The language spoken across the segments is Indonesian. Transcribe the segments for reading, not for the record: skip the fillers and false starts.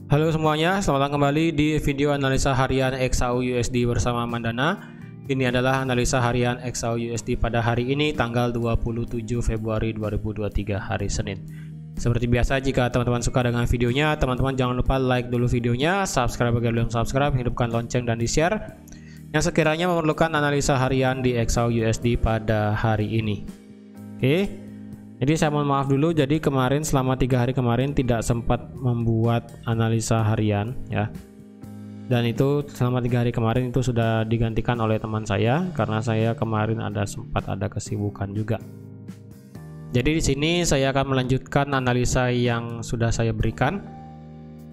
Halo semuanya, selamat datang kembali di video analisa harian XAU/USD bersama Mandana. Ini adalah analisa harian XAU/USD pada hari ini tanggal 27 Februari 2023 hari Senin. Seperti biasa, jika teman-teman suka dengan videonya, teman-teman jangan lupa like dulu videonya, subscribe bagi belum subscribe, hidupkan lonceng dan di-share yang sekiranya memerlukan analisa harian di XAU/USD pada hari ini. Oke. Jadi saya mohon maaf dulu, jadi kemarin selama 3 hari kemarin tidak sempat membuat analisa harian ya. Dan itu selama 3 hari kemarin itu sudah digantikan oleh teman saya karena saya kemarin sempat ada kesibukan juga. Jadi di sini saya akan melanjutkan analisa yang sudah saya berikan.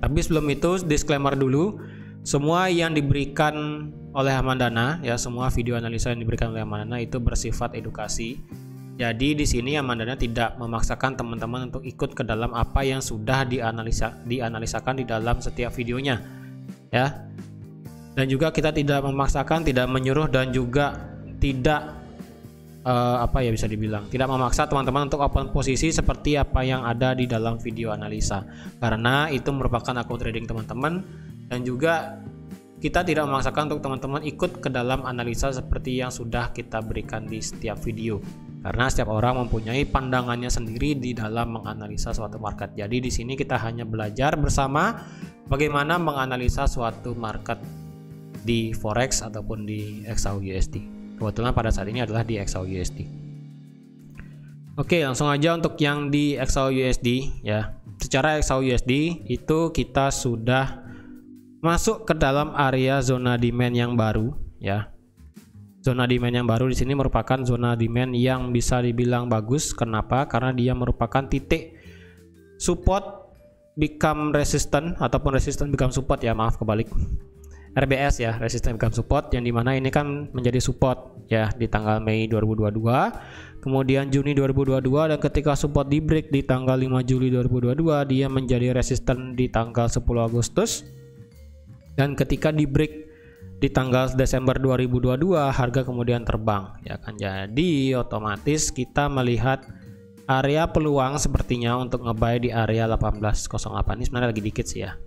Tapi sebelum itu disclaimer dulu, semua yang diberikan oleh Mandana ya, semua video analisa yang diberikan oleh Mandana itu bersifat edukasi. Jadi di sini Mandana tidak memaksakan teman-teman untuk ikut ke dalam apa yang sudah dianalisakan di dalam setiap videonya, ya. Dan juga kita tidak memaksakan, tidak menyuruh dan juga tidak bisa dibilang tidak memaksa teman-teman untuk open posisi seperti apa yang ada di dalam video analisa, karena itu merupakan akun trading teman-teman dan juga kita tidak memaksakan untuk teman-teman ikut ke dalam analisa seperti yang sudah kita berikan di setiap video. Karena setiap orang mempunyai pandangannya sendiri di dalam menganalisa suatu market. Jadi di sini kita hanya belajar bersama bagaimana menganalisa suatu market di forex ataupun di XAU/USD. Kebetulan pada saat ini adalah di XAU/USD. Oke, langsung aja untuk yang di XAU/USD ya. Secara XAU/USD itu kita sudah masuk ke dalam area zona demand yang baru ya. Zona demand yang baru di sini merupakan zona demand yang bisa dibilang bagus. Kenapa? Karena dia merupakan titik support become resistant ataupun resistant become support ya, maaf kebalik. RBS ya, resistant become support, yang dimana ini kan menjadi support ya di tanggal Mei 2022, kemudian Juni 2022, dan ketika support di break di tanggal 5 Juli 2022 dia menjadi resistant di tanggal 10 Agustus, dan ketika di break di tanggal Desember 2022 harga kemudian terbang ya kan. Jadi otomatis kita melihat area peluang sepertinya untuk nge-buy di area 1808. Ini sebenarnya lagi dikit sih ya.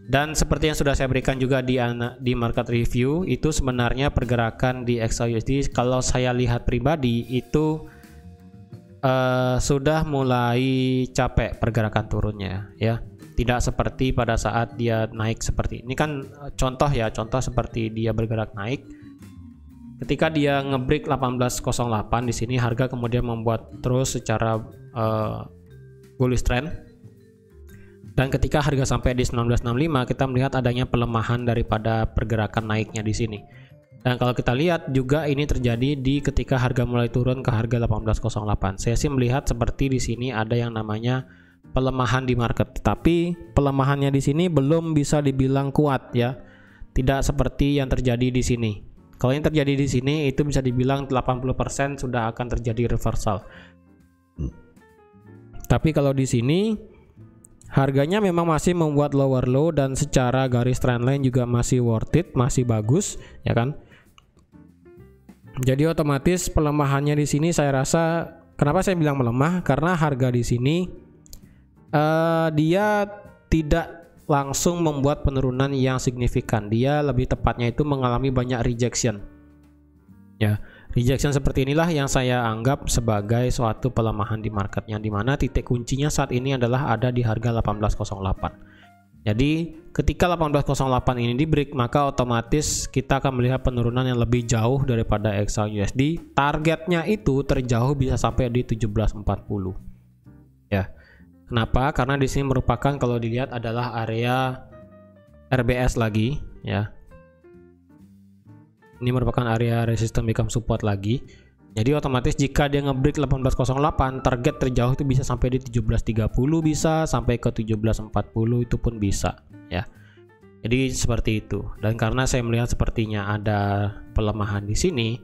Dan seperti yang sudah saya berikan juga di market review, itu sebenarnya pergerakan di XAU/USD kalau saya lihat pribadi itu sudah mulai capek pergerakan turunnya ya. Tidak seperti pada saat dia naik seperti ini kan, contoh seperti dia bergerak naik. Ketika dia ngebreak 1808 di sini, harga kemudian membuat terus secara bullish trend. Dan ketika harga sampai di 1965, kita melihat adanya pelemahan daripada pergerakan naiknya di sini. Dan kalau kita lihat juga ini terjadi di ketika harga mulai turun ke harga 1808. Saya sih melihat seperti di sini ada yang namanya pelemahan di market, tapi pelemahannya di sini belum bisa dibilang kuat ya. Tidak seperti yang terjadi di sini. Kalau yang terjadi di sini itu bisa dibilang 80% sudah akan terjadi reversal. Tapi kalau di sini harganya memang masih membuat lower low dan secara garis trendline juga masih worth it, masih bagus ya kan. Jadi otomatis pelemahannya di sini saya rasa, kenapa saya bilang melemah? Karena harga di sini dia tidak langsung membuat penurunan yang signifikan. Dia lebih tepatnya itu mengalami banyak rejection ya. Rejection seperti inilah yang saya anggap sebagai suatu pelemahan di market, yang dimana titik kuncinya saat ini adalah ada di harga 1808. Jadi ketika 1808 ini di break, maka otomatis kita akan melihat penurunan yang lebih jauh daripada XAU/USD. Targetnya itu terjauh bisa sampai di 1740 ya. Kenapa? Karena di sini merupakan, kalau dilihat, adalah area RBS lagi ya. Ini merupakan area resistance become support lagi. Jadi otomatis jika dia ngebreak 1808, target terjauh itu bisa sampai di 1730, bisa sampai ke 1740 itu pun bisa ya. Jadi seperti itu. Dan karena saya melihat sepertinya ada pelemahan di sini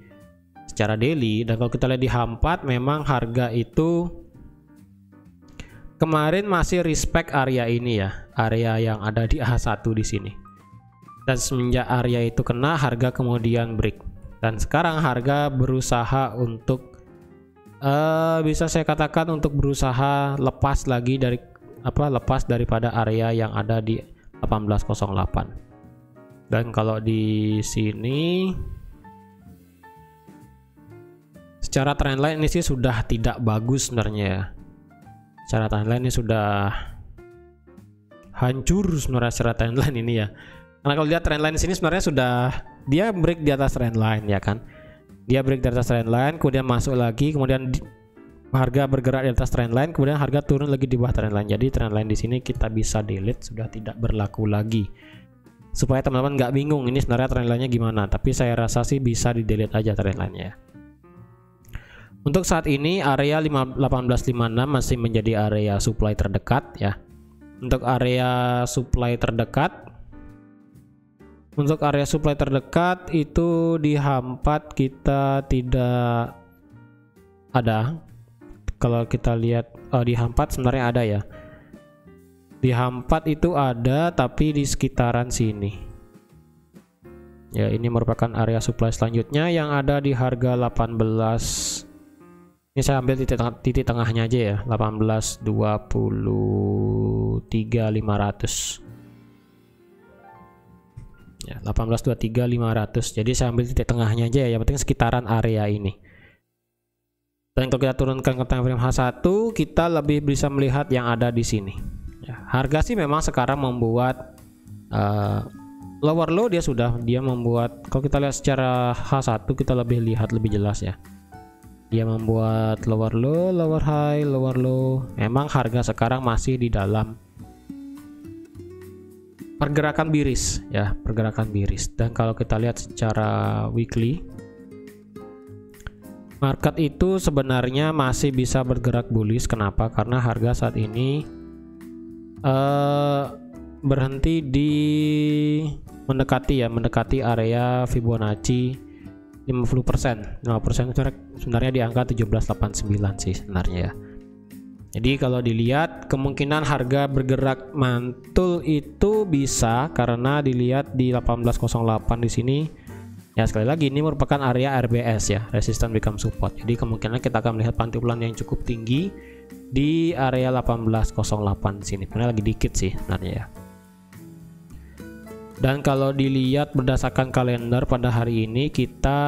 secara daily, dan kalau kita lihat di H4 memang harga itu kemarin masih respect area ini ya, area yang ada di A1 di sini. Dan semenjak area itu kena, harga kemudian break. Dan sekarang harga berusaha untuk bisa saya katakan untuk berusaha lepas lagi dari lepas daripada area yang ada di 1808. Dan kalau di sini secara trendline ini sih sudah tidak bagus sebenarnya ya. Secara trendline ini sudah hancur sebenarnya secara trendline ini ya. Karena kalau lihat trendline di sini sebenarnya sudah dia break di atas trendline ya kan. Dia break di atas trendline, kemudian masuk lagi, kemudian harga bergerak di atas trendline, kemudian harga turun lagi di bawah trendline. Jadi trendline di sini kita bisa delete, sudah tidak berlaku lagi. Supaya teman-teman nggak bingung ini sebenarnya trendline-nya gimana, tapi saya rasa sih bisa di delete aja trendline-nya. Untuk saat ini area 1856 masih menjadi area supply terdekat ya. Untuk area supply terdekat itu di H4 kita tidak ada. Kalau kita lihat di H4 sebenarnya ada ya. Di H4 itu ada tapi di sekitaran sini. Ya, ini merupakan area supply selanjutnya yang ada di harga 18. Ini saya ambil titik tengahnya aja ya, 18.23.500. Ya, 18.23.500. Jadi saya ambil titik tengahnya aja ya, yang penting sekitaran area ini. Dan kalau kita turunkan ke time frame H1, kita lebih bisa melihat yang ada di sini. Ya, harga sih memang sekarang membuat lower low, dia membuat, kalau kita lihat secara H1 kita lihat lebih jelas ya. Dia membuat lower low, lower high, lower low. Memang harga sekarang masih di dalam pergerakan biris ya, pergerakan biris. Dan kalau kita lihat secara weekly, market itu sebenarnya masih bisa bergerak bullish. Kenapa? Karena harga saat ini berhenti di mendekati area Fibonacci 50%. 50% sebenarnya di angka 1789 sih sebenarnya ya. Jadi kalau dilihat kemungkinan harga bergerak mantul itu bisa karena dilihat di 1808 di sini. Ya, sekali lagi ini merupakan area RBS ya, resistance become support. Jadi kemungkinan kita akan melihat pantulan yang cukup tinggi di area 1808 di sini. Sebenarnya lagi dikit sih sebenarnya ya. Dan kalau dilihat berdasarkan kalender pada hari ini kita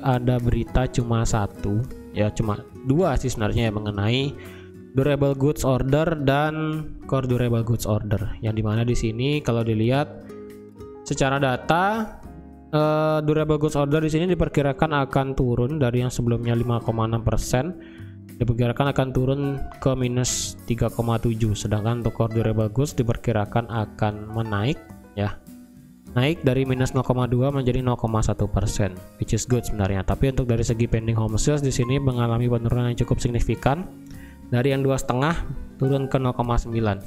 ada berita cuma satu ya, cuma dua sih sebenarnya ya, mengenai durable goods order dan core durable goods order, yang dimana di sini kalau dilihat secara data durable goods order di sini diperkirakan akan turun dari yang sebelumnya 5,6%, diperkirakan akan turun ke minus 3,7, sedangkan untuk core durable goods diperkirakan akan menaik ya, naik dari minus 0,2 menjadi 0,1%, which is good sebenarnya. Tapi untuk dari segi pending home sales di sini mengalami penurunan yang cukup signifikan dari yang 2,5 turun ke 0,9.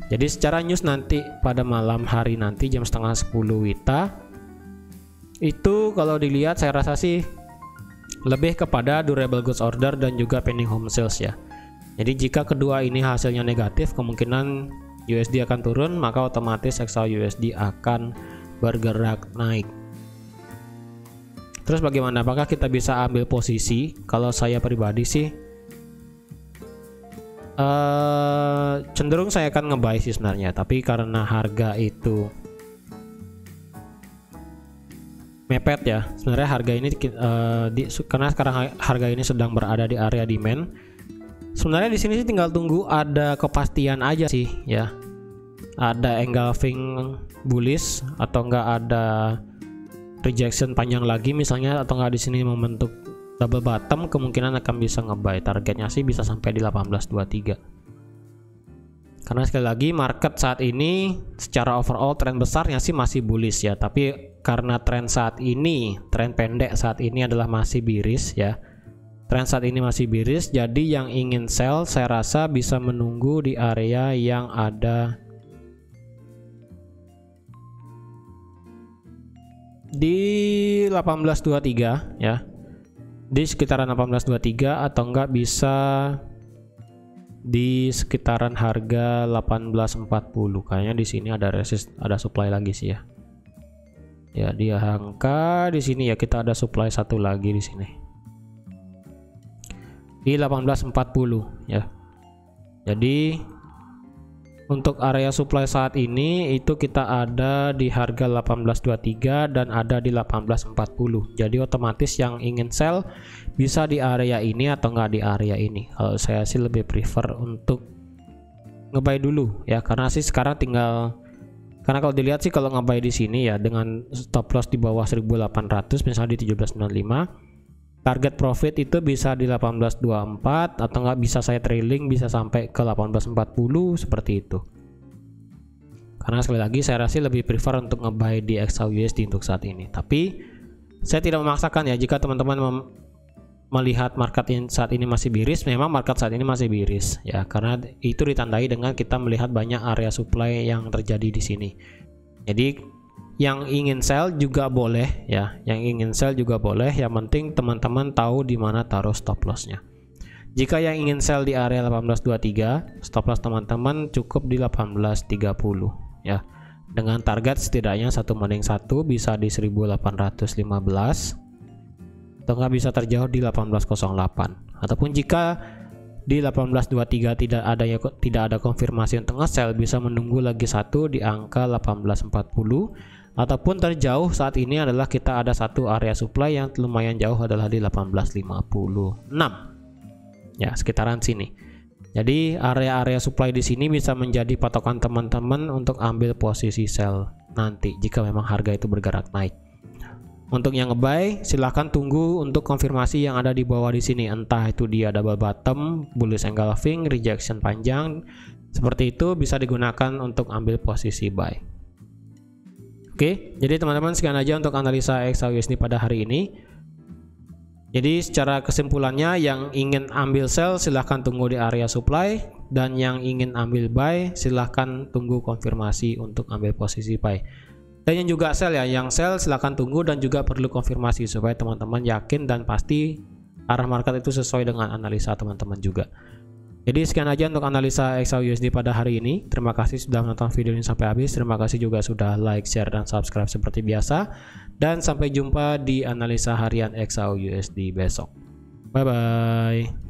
Jadi secara news nanti pada malam hari nanti jam setengah 10 WITA itu kalau dilihat saya rasa sih lebih kepada durable goods order dan juga pending home sales ya. Jadi jika kedua ini hasilnya negatif, kemungkinan USD akan turun, maka otomatis XAU-USD akan bergerak naik. Terus bagaimana? Apakah kita bisa ambil posisi? Kalau saya pribadi sih cenderung saya akan nge-buy sih sebenarnya, tapi karena harga itu mepet ya, sebenarnya harga ini karena sekarang harga ini sedang berada di area demand. Sebenarnya di sini sih tinggal tunggu ada kepastian aja sih ya, ada engulfing bullish atau enggak ada rejection panjang lagi misalnya, atau enggak di sini membentuk double bottom, kemungkinan akan bisa nge-buy. Targetnya sih bisa sampai di 1823. Karena sekali lagi market saat ini secara overall tren besarnya sih masih bullish ya, tapi karena tren saat ini, tren pendek saat ini adalah masih bearish ya. Tren saat ini masih bearish, jadi yang ingin sell saya rasa bisa menunggu di area yang ada di 1823 ya. Di sekitaran 1823 atau enggak bisa di sekitaran harga 1840. Kayaknya di sini ada ada supply lagi sih ya. Ya, di angka di sini ya kita ada supply satu lagi di sini. Di 1840 ya. Jadi Untuk area supply saat ini itu kita ada di harga 18.23 dan ada di 18.40. Jadi otomatis yang ingin sell bisa di area ini atau enggak di area ini. Kalau saya sih lebih prefer untuk ngebuy dulu ya, karena sih sekarang tinggal, karena kalau dilihat sih kalau ngebuy di sini ya dengan stop loss di bawah 1800 misalnya di 1795. Target profit itu bisa di 18.24 atau nggak bisa saya trailing bisa sampai ke 18.40 seperti itu. Karena sekali lagi saya rasa lebih prefer untuk ngebuy di XAUUSD untuk saat ini. Tapi saya tidak memaksakan ya, jika teman-teman melihat market saat ini masih biris, memang market saat ini masih biris ya, karena itu ditandai dengan kita melihat banyak area supply yang terjadi di sini. Jadi yang ingin sell juga boleh ya, yang ingin sell juga boleh, yang penting teman-teman tahu di mana taruh stop lossnya. Jika yang ingin sell di area 18.23, stop loss teman-teman cukup di 18.30 ya, dengan target setidaknya 1 banding 1 bisa di 1815 atau nggak bisa terjauh di 1808. Ataupun jika di 18.23 tidak ada konfirmasi untuk nge-sell, bisa menunggu lagi satu di angka 18.40. Ataupun terjauh saat ini adalah kita ada satu area supply yang lumayan jauh adalah di 18.56 ya, sekitaran sini. Jadi area-area supply di sini bisa menjadi patokan teman-teman untuk ambil posisi sell nanti jika memang harga itu bergerak naik. Untuk yang ngebuy silahkan tunggu untuk konfirmasi yang ada di bawah di sini, entah itu dia double bottom, bullish engulfing, rejection panjang, seperti itu bisa digunakan untuk ambil posisi buy. Oke, jadi teman-teman sekian aja untuk analisa XAUUSD pada hari ini. Jadi secara kesimpulannya, yang ingin ambil sell silahkan tunggu di area supply, dan yang ingin ambil buy silahkan tunggu konfirmasi untuk ambil posisi buy. Dan yang juga sell ya, yang sell silahkan tunggu dan juga perlu konfirmasi supaya teman-teman yakin dan pasti arah market itu sesuai dengan analisa teman-teman juga. Jadi sekian aja untuk analisa XAUUSD pada hari ini. Terima kasih sudah menonton video ini sampai habis. Terima kasih juga sudah like, share, dan subscribe seperti biasa. Dan sampai jumpa di analisa harian XAUUSD besok. Bye bye.